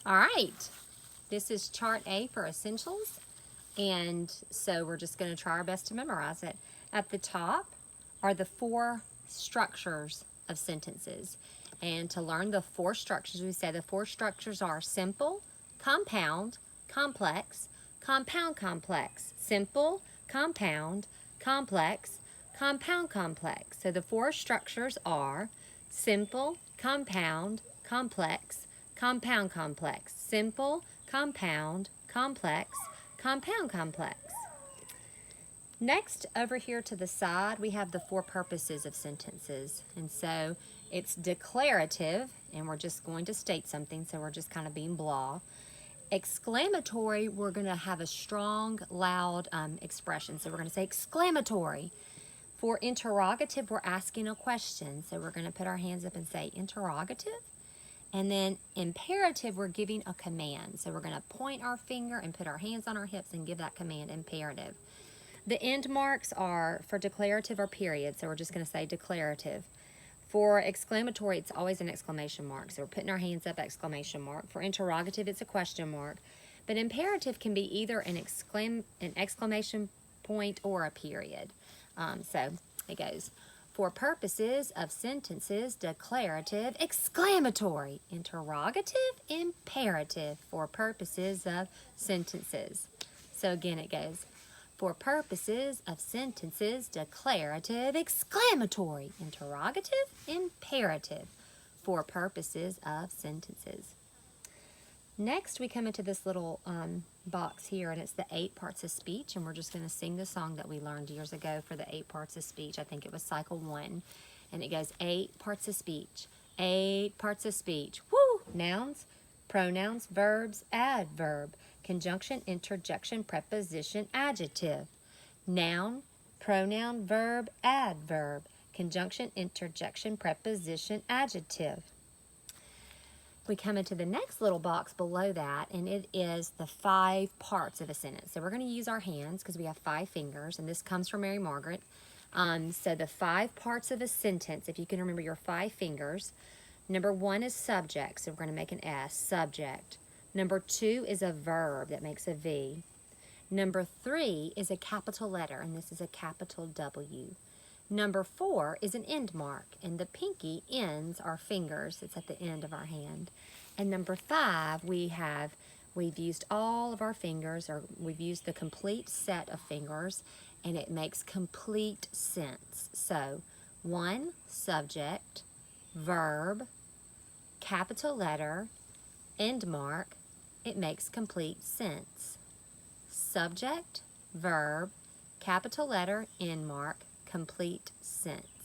All right, this is chart A for essentials, and so we're just going to try our best to memorize it. At the top are the four structures of sentences, and to learn the four structures, we say the four structures are simple, compound, complex, compound complex, simple, compound, complex, compound complex. So the four structures are simple, compound, complex, compound complex, simple, compound, complex, compound complex. Next, over here to the side, we have the four purposes of sentences. And so it's declarative, and we're just going to state something, so we're just kind of being blah. Exclamatory, we're going to have a strong, loud expression. So we're going to say exclamatory. For interrogative, we're asking a question. So we're going to put our hands up and say interrogative. And then imperative, we're giving a command. So we're going to point our finger and put our hands on our hips and give that command, imperative. The end marks are for declarative or period. So we're just going to say declarative. For exclamatory, it's always an exclamation mark. So we're putting our hands up, exclamation mark. For interrogative, it's a question mark. But imperative can be either an exclamation point or a period. So it goes, for purposes of sentences, declarative, exclamatory, interrogative, imperative, for purposes of sentences. So again it goes, for purposes of sentences, declarative, exclamatory, interrogative, imperative, for purposes of sentences. Next, we come into this little box here, and it's the 8 parts of speech, and we're just going to sing the song that we learned years ago for the 8 parts of speech. I think it was cycle 1, and it goes 8 parts of speech, 8 parts of speech. Woo! Nouns, pronouns, verbs, adverb, conjunction, interjection, preposition, adjective. Noun, pronoun, verb, adverb, conjunction, interjection, preposition, adjective. We come into the next little box below that, and it is the 5 parts of a sentence. So we're going to use our hands because we have 5 fingers, and this comes from Mary Margaret. So the 5 parts of a sentence, if you can remember your 5 fingers. Number 1 is subject, so we're going to make an S, subject. Number 2 is a verb that makes a V. Number 3 is a capital letter, and this is a capital W. Number 4 is an end mark, and the pinky ends our fingers. It's at the end of our hand. And number 5, we've used all of our fingers, or we've used the complete set of fingers, and it makes complete sense. So 1, subject, verb, capital letter, end mark, it makes complete sense. Subject, verb, capital letter, end mark, complete sense.